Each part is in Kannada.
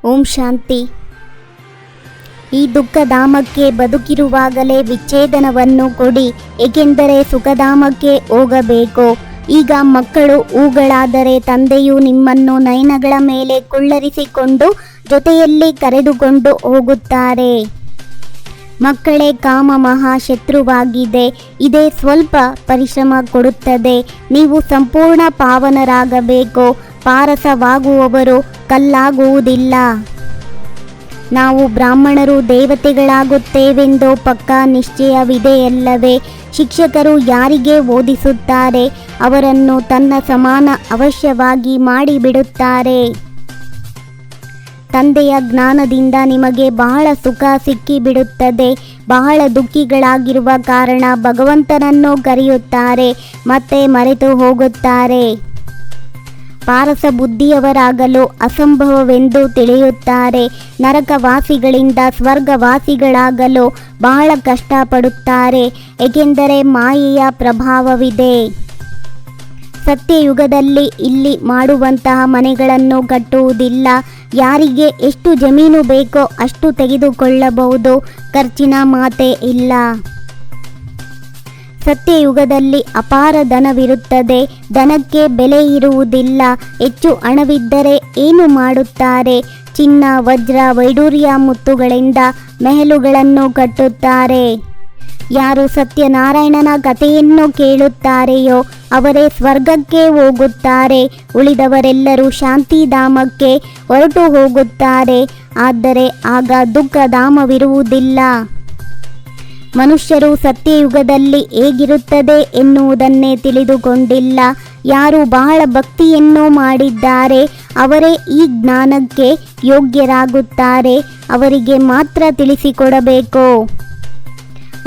ಓಂ ಶಾಂತಿ. ಈ ದುಃಖಧಾಮಕ್ಕೆ ಬದುಕಿರುವಾಗಲೇ ವಿಚ್ಛೇದನವನ್ನು ಕೊಡಿ, ಏಕೆಂದರೆ ಸುಖಧಾಮಕ್ಕೆ ಹೋಗಬೇಕು. ಈಗ ಮಕ್ಕಳು ಹೂಗಳಾದರೆ ತಂದೆಯು ನಿಮ್ಮನ್ನು ನಯನಗಳ ಮೇಲೆ ಕುಳ್ಳರಿಸಿಕೊಂಡು ಜೊತೆಯಲ್ಲಿ ಕರೆದುಕೊಂಡು ಹೋಗುತ್ತಾರೆ. ಮಕ್ಕಳೇ, ಕಾಮ ಮಹಾ ಶತ್ರುವಾಗಿದೆ. ಇದೇ ಸ್ವಲ್ಪ ಪರಿಶ್ರಮ ಕೊಡುತ್ತದೆ. ನೀವು ಸಂಪೂರ್ಣ ಪಾವನರಾಗಬೇಕು. ಪಾರಸವಾಗುವವರು ಕಲ್ಲಾಗುವುದಿಲ್ಲ. ನಾವು ಬ್ರಾಹ್ಮಣರು ದೇವತೆಗಳಾಗುತ್ತೇವೆಂದು ಪಕ್ಕಾ ನಿಶ್ಚಯವಿದೆಯಲ್ಲವೇ? ಶಿಕ್ಷಕರು ಯಾರಿಗೆ ಓದಿಸುತ್ತಾರೆ ಅವರನ್ನು ತನ್ನ ಸಮಾನ ಅವಶ್ಯವಾಗಿ ಮಾಡಿಬಿಡುತ್ತಾರೆ. ತಂದೆಯ ಜ್ಞಾನದಿಂದ ನಿಮಗೆ ಬಹಳ ಸುಖ ಸಿಕ್ಕಿಬಿಡುತ್ತದೆ. ಬಹಳ ದುಃಖಿಗಳಾಗಿರುವ ಕಾರಣ ಭಗವಂತನನ್ನು ಕರೆಯುತ್ತಾರೆ ಮತ್ತೆ ಮರೆತು ಹೋಗುತ್ತಾರೆ. ಪಾರಸ ಬುದ್ಧಿಯವರಾಗಲು ಅಸಂಭವವೆಂದು ತಿಳಿಯುತ್ತಾರೆ. ನರಕವಾಸಿಗಳಿಂದ ಸ್ವರ್ಗವಾಸಿಗಳಾಗಲು ಬಹಳ ಕಷ್ಟಪಡುತ್ತಾರೆ, ಏಕೆಂದರೆ ಮಾಯೆಯ ಪ್ರಭಾವವಿದೆ. ಸತ್ಯಯುಗದಲ್ಲಿ ಇಲ್ಲಿ ಮಾಡುವಂತಹ ಮನೆಗಳನ್ನು ಕಟ್ಟುವುದಿಲ್ಲ. ಯಾರಿಗೆ ಎಷ್ಟು ಜಮೀನು ಬೇಕೋ ಅಷ್ಟು ತೆಗೆದುಕೊಳ್ಳಬಹುದು. ಖರ್ಚಿನ ಮಾತೇ ಇಲ್ಲ. ಸತ್ಯಯುಗದಲ್ಲಿ ಅಪಾರ ಧನವಿರುತ್ತದೆ. ಧನಕ್ಕೆ ಬೆಲೆ ಇರುವುದಿಲ್ಲ. ಹೆಚ್ಚು ಹಣವಿದ್ದರೆ ಏನು ಮಾಡುತ್ತಾರೆ? ಚಿನ್ನ, ವಜ್ರ, ವೈಡೂರ್ಯ ಮುತ್ತುಗಳಿಂದ ಮೆಹಲುಗಳನ್ನು ಕಟ್ಟುತ್ತಾರೆ. ಯಾರು ಸತ್ಯನಾರಾಯಣನ ಕಥೆಯನ್ನು ಕೇಳುತ್ತಾರೆಯೋ ಅವರೇ ಸ್ವರ್ಗಕ್ಕೆ ಹೋಗುತ್ತಾರೆ. ಉಳಿದವರೆಲ್ಲರೂ ಶಾಂತಿಧಾಮಕ್ಕೆ ಹೊರಟು ಹೋಗುತ್ತಾರೆ. ಆದರೆ ಆಗ ದುಃಖಧಾಮವಿರುವುದಿಲ್ಲ. ಮನುಷ್ಯರು ಸತ್ಯಯುಗದಲ್ಲಿ ಹೇಗಿರುತ್ತದೆ ಎನ್ನುವುದನ್ನೇ ತಿಳಿದುಕೊಂಡಿಲ್ಲ. ಯಾರು ಬಹಳ ಭಕ್ತಿಯನ್ನು ಮಾಡಿದ್ದಾರೆ ಅವರೇ ಈ ಜ್ಞಾನಕ್ಕೆ ಯೋಗ್ಯರಾಗುತ್ತಾರೆ. ಅವರಿಗೆ ಮಾತ್ರ ತಿಳಿಸಿಕೊಡಬೇಕು.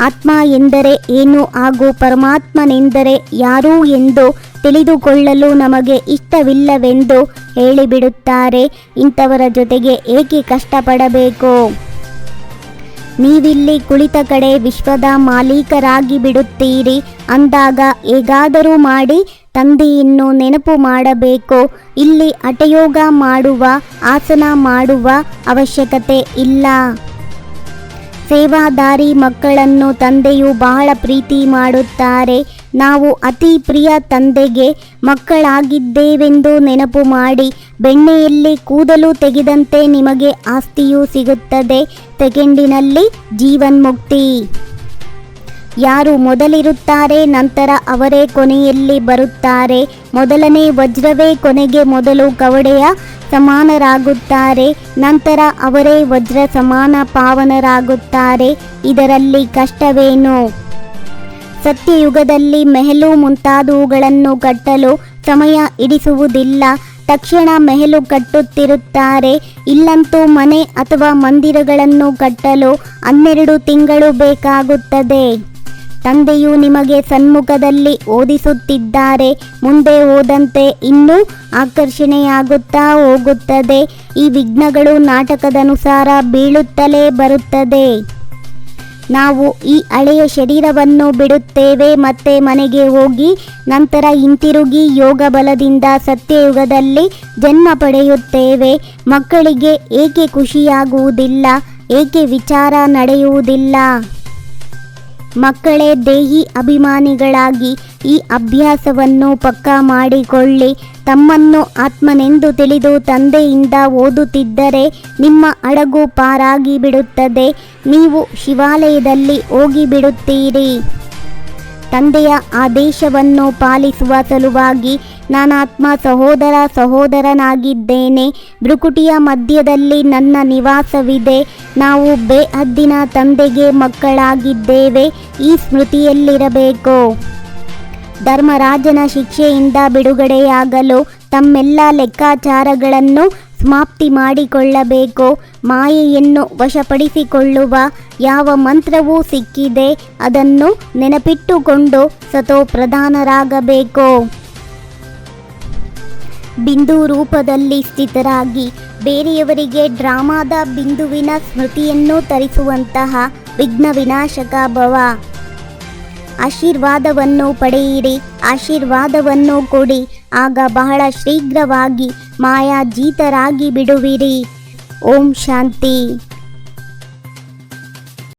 ಆತ್ಮ ಎಂದರೆ ಏನು ಹಾಗೂ ಪರಮಾತ್ಮನೆಂದರೆ ಯಾರು ಎಂದು ತಿಳಿದುಕೊಳ್ಳಲು ನಮಗೆ ಇಷ್ಟವಿಲ್ಲವೆಂದು ಹೇಳಿಬಿಡುತ್ತಾರೆ. ಇಂಥವರ ಜೊತೆಗೆ ಏಕೆ ಕಷ್ಟಪಡಬೇಕು? ನೀವಿಲ್ಲಿ ಕುಳಿತ ಕಡೆ ವಿಶ್ವದ ಮಾಲೀಕರಾಗಿ ಬಿಡುತ್ತೀರಿ ಅಂದಾಗ ಹೇಗಾದರೂ ಮಾಡಿ ತಂದೆಯನ್ನು ನೆನಪು ಮಾಡಬೇಕು. ಇಲ್ಲಿ ಹಠಯೋಗ ಮಾಡುವ, ಆಸನ ಮಾಡುವ ಅವಶ್ಯಕತೆ ಇಲ್ಲ. ಸೇವಾದಾರಿ ಮಕ್ಕಳನ್ನು ತಂದೆಯು ಬಹಳ ಪ್ರೀತಿ ಮಾಡುತ್ತಾರೆ. ನಾವು ಅತಿ ಪ್ರಿಯ ತಂದೆಗೆ ಮಕ್ಕಳಾಗಿದ್ದೇವೆಂದು ನೆನಪು ಮಾಡಿ. ಬೆಣ್ಣೆಯಲ್ಲಿ ಕೂದಲು ತೆಗೆದಂತೆ ನಿಮಗೆ ಆಸ್ತಿಯೂ ಸಿಗುತ್ತದೆ. ಸೆಕೆಂಡಿನಲ್ಲಿ ಜೀವನ್ಮುಕ್ತಿ. ಯಾರು ಮೊದಲಿರುತ್ತಾರೆ ನಂತರ ಅವರೇ ಕೊನೆಯಲ್ಲಿ ಬರುತ್ತಾರೆ. ಮೊದಲನೇ ವಜ್ರವೇ ಕೊನೆಗೆ ಮೊದಲು ಕವಡೆಯ ಸಮಾನರಾಗುತ್ತಾರೆ. ನಂತರ ಅವರೇ ವಜ್ರ ಸಮಾನ ಪಾವನರಾಗುತ್ತಾರೆ. ಇದರಲ್ಲಿ ಕಷ್ಟವೇನು? ಸತ್ಯಯುಗದಲ್ಲಿ ಮೆಹಲು ಮುಂತಾದವುಗಳನ್ನು ಕಟ್ಟಲು ಸಮಯ ಹಿಡಿಸುವುದಿಲ್ಲ. ತಕ್ಷಣ ಮೆಹಲು ಕಟ್ಟುತ್ತಿರುತ್ತಾರೆ. ಇಲ್ಲಂತೂ ಮನೆ ಅಥವಾ ಮಂದಿರಗಳನ್ನು ಕಟ್ಟಲು 12 ತಿಂಗಳು ಬೇಕಾಗುತ್ತದೆ. ತಂದೆಯು ನಿಮಗೆ ಸನ್ಮುಖದಲ್ಲಿ ಓದಿಸುತ್ತಿದ್ದಾರೆ. ಮುಂದೆ ಹೋದಂತೆ ಇನ್ನೂ ಆಕರ್ಷಣೆಯಾಗುತ್ತಾ ಹೋಗುತ್ತದೆ. ಈ ವಿಘ್ನಗಳು ನಾಟಕದನುಸಾರ ಬೀಳುತ್ತಲೇ ಬರುತ್ತದೆ. ನಾವು ಈ ಹಳೆಯ ಶರೀರವನ್ನು ಬಿಡುತ್ತೇವೆ, ಮತ್ತೆ ಮನೆಗೆ ಹೋಗಿ ನಂತರ ಹಿಂತಿರುಗಿ ಯೋಗ ಬಲದಿಂದ ಸತ್ಯಯುಗದಲ್ಲಿ ಜನ್ಮ ಪಡೆಯುತ್ತೇವೆ. ಮಕ್ಕಳಿಗೆ ಏಕೆ ಖುಷಿಯಾಗುವುದಿಲ್ಲ? ಏಕೆ ವಿಚಾರ ನಡೆಯುವುದಿಲ್ಲ? ಮಕ್ಕಳೇ, ದೇಹಿ ಅಭಿಮಾನಿಗಳಾಗಿ ಈ ಅಭ್ಯಾಸವನ್ನು ಪಕ್ಕಾ ಮಾಡಿಕೊಳ್ಳಿ. ತಮ್ಮನ್ನು ಆತ್ಮನೆಂದು ತಿಳಿದು ತಂದೆಯಿಂದ ಓದುತ್ತಿದ್ದರೆ ನಿಮ್ಮ ಹಡಗು ಪಾರಾಗಿ ಬಿಡುತ್ತದೆ. ನೀವು ಶಿವಾಲಯದಲ್ಲಿ ಹೋಗಿಬಿಡುತ್ತೀರಿ. ತಂದೆಯ ಆದೇಶವನ್ನು ಪಾಲಿಸುವ ಸಲುವಾಗಿ ನಾನಾತ್ಮ ಸಹೋದರನಾಗಿದ್ದೇನೆ. ಭ್ರುಕುಟಿಯ ಮಧ್ಯದಲ್ಲಿ ನನ್ನ ನಿವಾಸವಿದೆ. ನಾವು ಬೇಹದ್ದಿನ ತಂದೆಗೆ ಮಕ್ಕಳಾಗಿದ್ದೇವೆ. ಈ ಸ್ಮೃತಿಯಲ್ಲಿರಬೇಕು. ಧರ್ಮರಾಜನ ಶಿಕ್ಷೆಯಿಂದ ಬಿಡುಗಡೆಯಾಗಲು ತಮ್ಮೆಲ್ಲ ಲೆಕ್ಕಾಚಾರಗಳನ್ನು ಸಮಾಪ್ತಿ ಮಾಡಿಕೊಳ್ಳಬೇಕು. ಮಾಯೆಯನ್ನು ವಶಪಡಿಸಿಕೊಳ್ಳುವ ಯಾವ ಮಂತ್ರವೂ ಸಿಕ್ಕಿದೆ ಅದನ್ನು ನೆನಪಿಟ್ಟುಕೊಂಡು ಸತೋಪ್ರಧಾನರಾಗಬೇಕು. ಬಿಂದು ರೂಪದಲ್ಲಿ ಸ್ಥಿತರಾಗಿ ಬೇರೆಯವರಿಗೆ ಡ್ರಾಮಾದ ಬಿಂದುವಿನ ಸ್ಮೃತಿಯನ್ನು ತರಿಸುವಂತಹ ವಿಘ್ನ ವಿನಾಶಕ ಭವ. ಆಶೀರ್ವಾದವನ್ನು ಪಡೆಯಿರಿ, ಆಶೀರ್ವಾದವನ್ನು ಕೊಡಿ. ಆಗ ಬಹಳ ಶೀಘ್ರವಾಗಿ ಮಾಯಾಜೀತರಾಗಿ ಬಿಡುವಿರಿ. ಓಂ ಶಾಂತಿ.